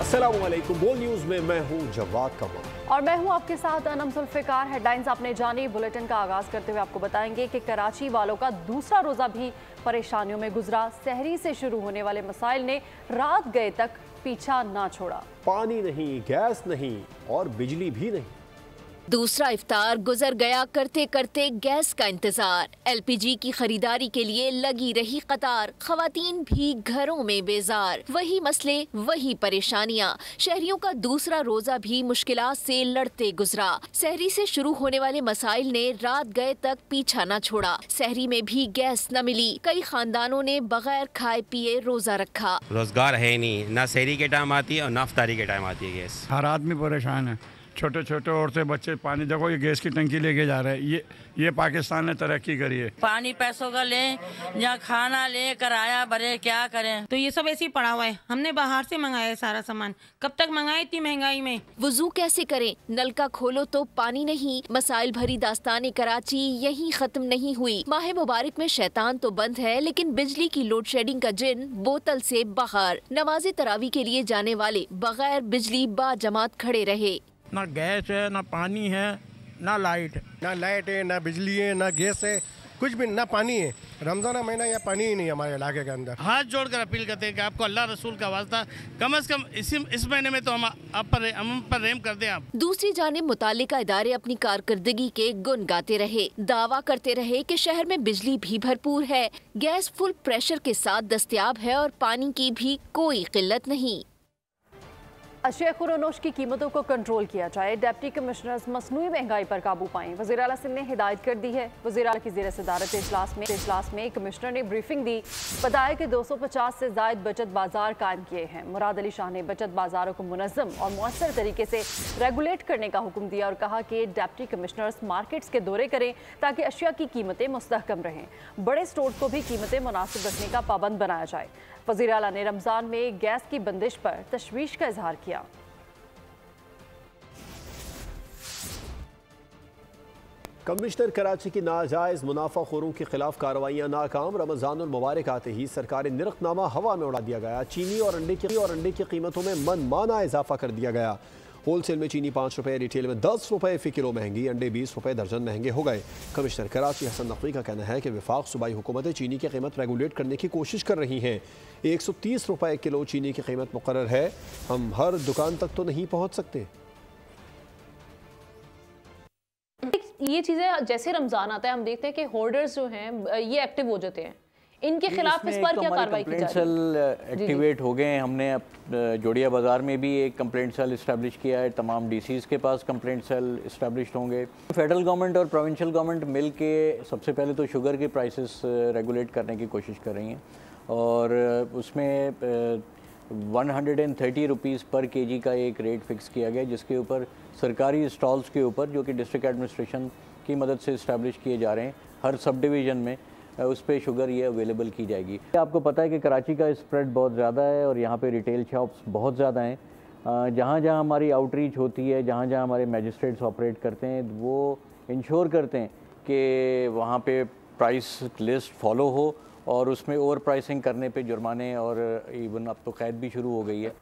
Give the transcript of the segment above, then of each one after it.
अस्सलामुअलैकुम। बोल न्यूज में मैं हूं जवाद कमर और मैं हूं आपके साथ अनम जुल्फिकार। हेडलाइंस आपने जानी। बुलेटिन का आगाज करते हुए आपको बताएंगे कि कराची वालों का दूसरा रोजा भी परेशानियों में गुजरा। सहरी से शुरू होने वाले मसाइल ने रात गए तक पीछा ना छोड़ा। पानी नहीं, गैस नहीं और बिजली भी नहीं। दूसरा इफ्तार गुजर गया करते करते गैस का इंतजार। एलपीजी की खरीदारी के लिए लगी रही कतार। खवातीन भी घरों में बेजार। वही मसले, वही परेशानियां। शहरियों का दूसरा रोजा भी मुश्किलात से लड़ते गुजरा। सहरी से शुरू होने वाले मसाइल ने रात गए तक पीछा न छोड़ा। सहरी में भी गैस न मिली। कई खानदानों ने बगैर खाए पिए रोजा रखा। रोजगार है नहीं, ना सहरी के टाइम आती है और ना इफ्तारी के टाइम आती है गैस। हर आदमी परेशान है। छोटे छोटे औरतें बच्चे पानी, देखो ये गैस की टंकी लेके जा रहे हैं। ये पाकिस्तान ने तरक्की करी है। पानी पैसों का लें या खाना लें, किराया भरे, क्या करें। तो ये सब ऐसे ही पड़ा हुआ है। हमने बाहर से मंगाया है सारा सामान। कब तक मंगाए इतनी महंगाई में। वुजू कैसे करें, नल का खोलो तो पानी नहीं। मसाइल भरी दास्तान कराची यहीं खत्म नहीं हुई। माह मुबारक में शैतान तो बंद है, लेकिन बिजली की लोड शेडिंग का जिन बोतल से बाहर। नमाज़े तरावी के लिए जाने वाले बगैर बिजली बाजमात खड़े रहे। ना गैस है, ना पानी है, ना लाइट है, ना बिजली है, ना गैस है, कुछ भी ना पानी है। रमजान का महीना या पानी ही नहीं हमारे इलाके के अंदर। हाथ जोड़कर अपील करते हैं कि आपको अल्लाह रसूल का वास्ता कम से कम इस महीने में तो हम पर रहम कर दें आप। दूसरी जानिब मुतालिका इदारे अपनी कारकर्दगी के गुन गाते रहे। दावा करते रहे कि शहर में बिजली भी भरपूर है, गैस फुल प्रेशर के साथ दस्तयाब है और पानी की भी कोई किल्लत नहीं। अशिया खुरोनोश की कीमतों को कंट्रोल किया जाए। डिप्टी कमिश्नर्स मसनूई महंगाई पर काबू पाएं। वज़ीर आला सिंध ने हिदायत कर दी है। वज़ीर आला की ज़ेर सदारत इजलास में कमिश्नर ने ब्रीफिंग दी। बताया कि 250 से ज़ायद बचत बाजार कायम किए हैं। मुराद अली शाह ने बचत बाजारों को मुनज़्ज़म और मौसर तरीके से रेगुलेट करने का हुक्म दिया और कहा कि डिप्टी कमिश्नर्स मार्केट्स के दौरे करें ताकि अशिया की कीमतें मुस्तहकम रहें। बड़े स्टोर्स को भी कीमतें मुनासिब रखने का पाबंद बनाया जाए। वज़ीर आला ने रमज़ान में गैस की बंदिश पर तशवीश का इजहार किया। कमिश्नर कराची की नाजायज मुनाफाखोरों के खिलाफ कार्रवाइयां नाकाम। रमजान मुबारक आते ही सरकारी निरखनामा हवा में उड़ा दिया गया। चीनी और अंडे की कीमतों में मनमाना इजाफा कर दिया गया। होलसेल में चीनी 5 रुपये, रिटेल में 10 रुपये फ़ी किलो महंगी, अंडे 20 रुपये दर्जन महंगे हो गए। कमिश्नर कराची हसन नकवी का कहना है कि वफाक सूबाई हुकूमतें चीनी की कीमत रेगुलेट करने की कोशिश कर रही हैं। 130 रुपये किलो चीनी की कीमत मुकर्रर है। हम हर दुकान तक तो नहीं पहुँच सकते। ये चीज़ें जैसे रमज़ान आता है हम देखते हैं कि होर्डर्स जो हैं ये एक्टिव हो जाते हैं। इनके खिलाफ इस पर क्या कार्रवाई की जा रही है? सेल एक्टिवेट हो गए हैं। हमने जोड़िया बाज़ार में भी एक कंप्लेंट सेल इस्टेब्लिश किया है। तमाम डीसीज़ के पास कंप्लेंट सेल इस्टेब्लिश होंगे। फेडरल गवर्नमेंट और प्रोविंशियल गवर्नमेंट मिल के सबसे पहले तो शुगर के प्राइसेस रेगुलेट करने की कोशिश कर रही हैं और उसमें 130 रुपीज़ पर केजी का एक रेट फिक्स किया गया, जिसके ऊपर सरकारी स्टॉल्स के ऊपर जो कि डिस्ट्रिक्ट एडमिनिस्ट्रेशन की मदद से इस्टेब्लिश किए जा रहे हैं, हर सब डिवीज़न में उस पर शुगर ये अवेलेबल की जाएगी। आपको पता है कि कराची का स्प्रेड बहुत ज़्यादा है और यहाँ पे रिटेल शॉप्स बहुत ज़्यादा हैं। जहाँ जहाँ हमारी आउटरीच होती है, जहाँ जहाँ हमारे मैजिस्ट्रेट्स ऑपरेट करते हैं, वो इंश्योर करते हैं कि वहाँ पे प्राइस लिस्ट फॉलो हो और उसमें ओवर प्राइसिंग करने पे जुर्माने और इवन अब तो कैद भी शुरू हो गई है।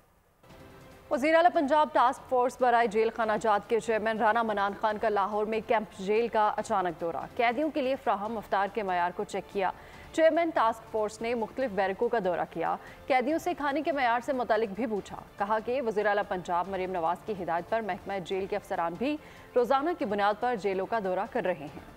वज़ीर आला पंजाब टास्क फोर्स बराए जेल खाना जात के चेयरमैन राना मनान खान का लाहौर में कैंप जेल का अचानक दौरा। कैदियों के लिए फ्राहम अफ्तार के मयार को चेक किया। चेयरमैन टास्क फोर्स ने मुख्तलिफ बैरकों का दौरा किया। कैदियों से खाने के मयार से मुतालिक भी पूछा। कहा कि वज़ीर आला पंजाब मरीम नवाज की हिदायत पर महकमा जेल के अफसरान भी रोज़ाना की बुनियाद पर जेलों का दौरा कर रहे हैं।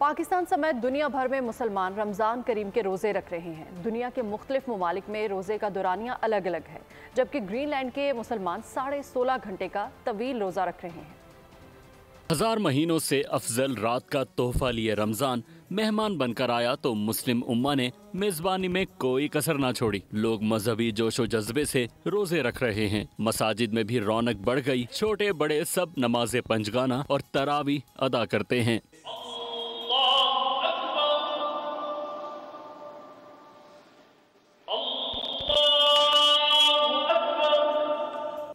पाकिस्तान समेत दुनिया भर में मुसलमान रमज़ान करीम के रोज़े रख रहे हैं। दुनिया के मुख्तलिफ ममालिक में रोज़े का दौरानिया अलग अलग है, जबकि ग्रीनलैंड के मुसलमान 16.5 घंटे का तवील रोज़ा रख रहे हैं। 1000 महीनों से अफजल रात का तोहफा लिए रमज़ान मेहमान बनकर आया तो मुस्लिम उम्मा ने मेज़बानी में कोई कसर ना छोड़ी। लोग मजहबी जोशो जज्बे से रोजे रख रहे हैं। मसाजिद में भी रौनक बढ़ गई। छोटे बड़े सब नमाज़े पंजगाना और तरावी अदा करते हैं।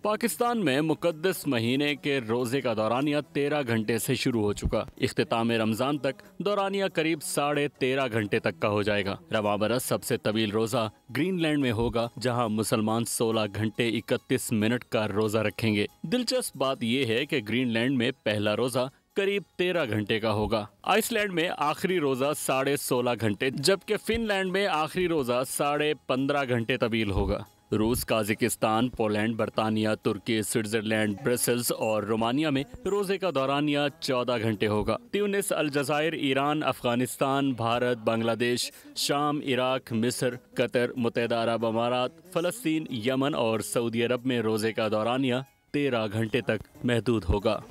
पाकिस्तान में मुकद्दस महीने के रोजे का दौरानिया 13 घंटे से शुरू हो चुका। इख्तिताम रमजान तक दौरानिया करीब 13.5 घंटे तक का हो जाएगा। रवां बरस सबसे तवील रोजा ग्रीनलैंड में होगा, जहां मुसलमान 16 घंटे 31 मिनट का रोजा रखेंगे। दिलचस्प बात यह है कि ग्रीनलैंड में पहला रोजा करीब 13 घंटे का होगा। आइसलैंड में आखिरी रोजा 16.5 घंटे, जबकि फिनलैंड में आखिरी रोजा 15.5 घंटे तवील होगा। रूस, काजाकिस्तान, पोलैंड, बरतानिया, तुर्की, स्विट्जरलैंड, ब्रसेल्स और रोमानिया में रोजे का दौरानिया 14 घंटे होगा। ट्यूनिस, अलजायर, ईरान, अफगानिस्तान, भारत, बांग्लादेश, शाम, इराक, मिस्र, कतर, मुत्तहिदा अरब अमारात, फलस्तीन, यमन और सऊदी अरब में रोजे का दौरानिया 13 घंटे तक महदूद होगा।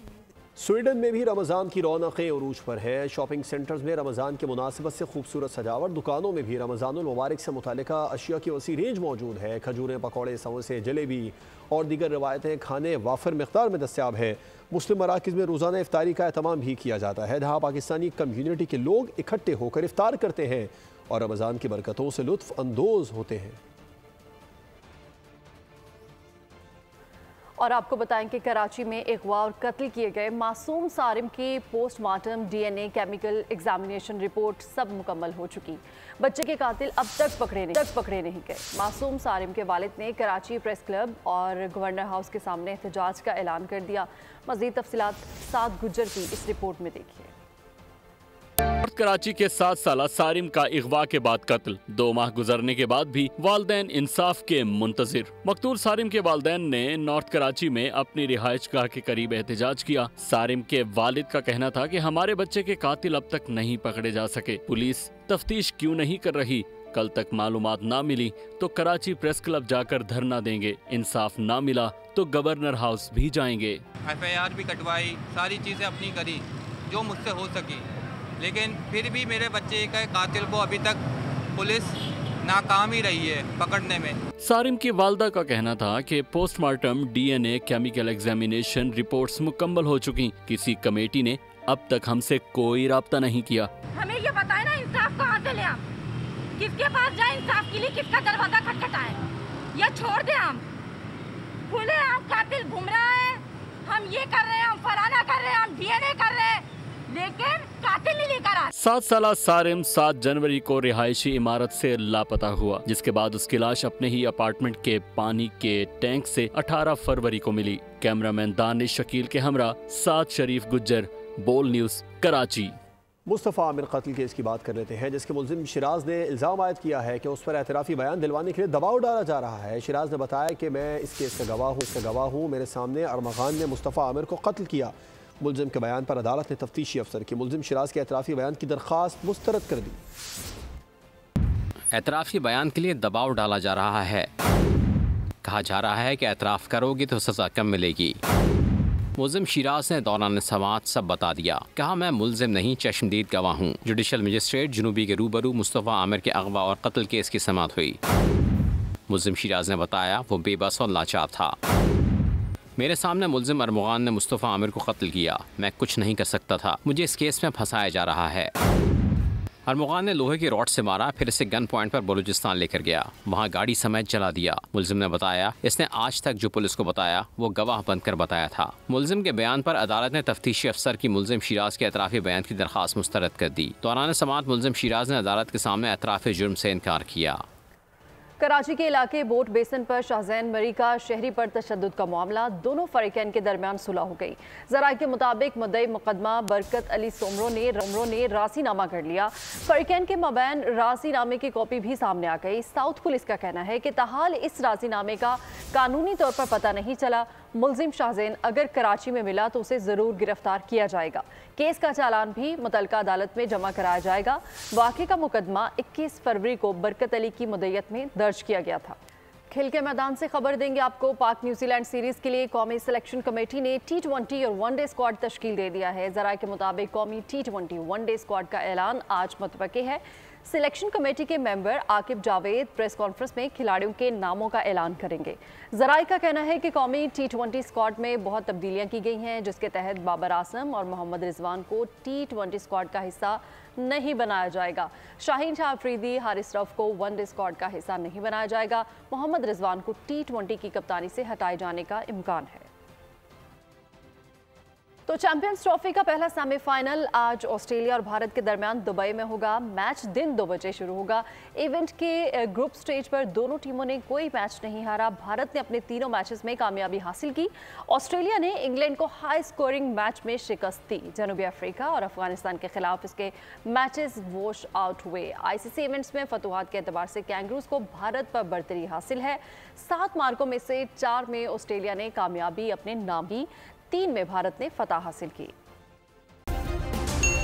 स्वीडन में भी रमज़ान की रौनकें उरूज पर है। शॉपिंग सेंटर्स में रमज़ान के मुनासिबत से खूबसूरत सजावट, दुकानों में भी रमज़ानुल मुबारक से मुतालिका अशिया की वसी रेंज मौजूद है। खजूरें, पकौड़े, समोसे, जलेबी और दीगर रवायतें खाने वाफर मिक़दार में दस्तियाब है। मुस्लिम मराकिज़ में रोज़ाना इफ्तारी का एहतमाम भी किया जाता है, जहाँ पाकिस्तानी कम्यूनिटी के लोग इकट्ठे होकर इफ्तार करते हैं और रमज़ान की बरकतों से लुत्फ़ अंदोज़ होते हैं। और आपको बताएं कि कराची में अगवा और कत्ल किए गए मासूम सारिम की postmortem DNA chemical examination report सब मुकम्मल हो चुकी। बच्चे के कातिल अब तक पकड़े नहीं गए। मासूम सारिम के वालिद ने कराची प्रेस क्लब और गवर्नर हाउस के सामने एहतजाज का ऐलान कर दिया। मज़ीद तफसीलात साद गुज्जर की इस रिपोर्ट में देखिए। कराची के 7 साला सारिम का अगवा के बाद कत्ल, 2 माह गुजरने के बाद भी वालदैन इंसाफ के मुंतजिर। मकतूल सारिम के वालदैन ने नॉर्थ कराची में अपनी रिहाइश गाह के करीब एहतजाज किया। सारिम के वालिद का कहना था कि हमारे बच्चे के कातिल अब तक नहीं पकड़े जा सके। पुलिस तफ्तीश क्यों नहीं कर रही? कल तक मालूमात ना मिली तो कराची प्रेस क्लब जाकर धरना देंगे। इंसाफ ना मिला तो गवर्नर हाउस भी जाएंगे। FIR भी कटवाई, सारी चीजें अपनी करी जो मुझसे हो सकी, लेकिन फिर भी मेरे बच्चे के कातिल को अभी तक पुलिस नाकाम ही रही है पकड़ने में। सारिम की वालदा का कहना था कि postmortem DNA chemical examination reports मुकम्मल हो चुकी। किसी कमेटी ने अब तक हमसे कोई राब्ता नहीं किया। हमें ये बताए ना, इंसाफ कहाँ से ले हम? किसके पास जाए इंसाफ के लिए? किसका दरवाजा खटखटाए? या छोड़ दे हम खुले? हम कातिल घूम रहा है, हम ये कर रहे हैं, हम फलाना कर रहे हैं, हम DNA कर रहे हैं, लेकिन कातिल नहीं लेकर आ। 7 साला सारिम 7 जनवरी को रिहायशी इमारत से लापता हुआ, जिसके बाद उसकी लाश अपने ही अपार्टमेंट के पानी के टैंक से 18 फरवरी को मिली। कैमरामैन दानिश शकील के हमरा साद शरीफ गुज्जर, बोल न्यूज़, कराची। मुस्तफ़ा आमिर कत्ल केस की बात कर लेते हैं, जिसके मुल्जिम शिराज ने इल्ज़ाम आयद किया है कि उस पर एतराफ़ी बयान दिलवाने के लिए दबाव डाला जा रहा है। शिराज ने बताया कि मैं इस केस का गवाह हूँ, मेरे सामने अरमगान ने मुस्तफ़ा आमिर को कत्ल किया। मुल्जिम के बयान पर अदालत ने तफ्तीशी अफसर की मुल्जिम शिराज के एतराफ़ी बयान की दरख्वास्त मुस्तरद कर दी। एतराफ़ी बयान के लिए दबाव डाला जा रहा है। कहा जा रहा है कि एतराफ़ करोगी तो सज़ा कम मिलेगी। मुल्जिम शिराज ने दौरान समाअत सब बता दिया। कहा, मैं मुल्जिम नहीं, चश्मदीद गवाह हूँ। जुडिशल मजिस्ट्रेट जुनूबी के रूबरू मुस्तफ़ा आमिर के अगवा और कत्ल केस की समाअत हुई। मुल्जिम शिराज ने बताया वो बेबस और लाचार था। मेरे सामने मुल्जिम अरमगान ने मुस्तफ़ा आमिर को कत्ल किया। मैं कुछ नहीं कर सकता था, मुझे इस केस में फंसाया जा रहा है। अरमगान ने लोहे की रॉड से मारा, फिर इसे गन पॉइंट पर बलूचिस्तान लेकर गया, वहाँ गाड़ी समेत जला दिया। मुल्जिम ने बताया इसने आज तक जो पुलिस को बताया वो गवाह बनकर बताया था। मुल्जिम के बयान पर अदालत ने तफ्तीशी अफसर की मुल्जिम शिराज के एतराफ़ी बयान की दरख्वास्त मुस्तरद कर दी। दौरान समाअत मुल्जिम शिराज ने अदालत के सामने एतराफ़ जुर्म से इनकार किया। कराची के इलाके बोट बेसन पर शाहजैन मरी का शहरी पर तशद्दुद का मामला, दोनों फरीकैन के दरमियान सुलह हो गई। ज़राए के मुताबिक मुद्दई मुकदमा बरकत अली सोमरो ने रासीनामा कर लिया। फरीकैन के मबैन रासीनामे की कॉपी भी सामने आ गई। साउथ पुलिस का कहना है कि ताहाल इस रासीनामे का कानूनी तौर पर पता नहीं चला। मुल्जिम शाहजैन अगर कराची में मिला तो उसे ज़रूर गिरफ्तार किया जाएगा। केस का चालान भी मुतलका अदालत में जमा कराया जाएगा। वाक़े का मुकदमा 21 फरवरी को बरकत अली की मुद्दत में दर्ज किया गया था। खेल के मैदान से खबर देंगे आपको। पाक न्यूजीलैंड सीरीज़ के लिए कौमी सिलेक्शन कमेटी ने T20 और वनडे स्क्वाड तश्कील दे दिया है। ज़राए के मुताबिक कौमी T20 वनडे स्क्वाड का ऐलान आज मुतवक्के है। सिलेक्शन कमेटी के member Aqib Javed press conference में खिलाड़ियों के नामों का ऐलान करेंगे। ज़राए का कहना है कि कौमी T20 स्क्वाड में बहुत तब्दीलियां की गई हैं, जिसके तहत बाबर आजम और मोहम्मद रिजवान को T20 स्क्वाड का हिस्सा नहीं बनाया जाएगा। शाहीन शाह अफरीदी, हारिस रऊफ को वनडे स्क्वाड का हिस्सा नहीं बनाया जाएगा। मोहम्मद रिजवान को T20 की कप्तानी से हटाए जाने का इम्कान है। तो चैंपियंस ट्रॉफी का पहला सेमीफाइनल आज ऑस्ट्रेलिया और भारत के दरमियान दुबई में होगा। मैच दिन 2 बजे शुरू होगा। इवेंट के ग्रुप स्टेज पर दोनों टीमों ने कोई मैच नहीं हारा। भारत ने अपने तीनों मैचेस में कामयाबी हासिल की। ऑस्ट्रेलिया ने इंग्लैंड को हाई स्कोरिंग मैच में शिकस्त दी। जनूबी अफ्रीका और अफगानिस्तान के खिलाफ इसके मैचेस वॉश आउट हुए। आईसीसी इवेंट्स में फतुहात के एतबार से कैंगरूज को भारत पर बढ़तरी हासिल है। 7 मार्कों में से 4 में ऑस्ट्रेलिया ने कामयाबी अपने नाम की, 3 में भारत ने फतह हासिल की।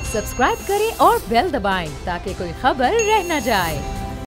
सब्सक्राइब करें और बेल दबाएं ताकि कोई खबर रह न जाए।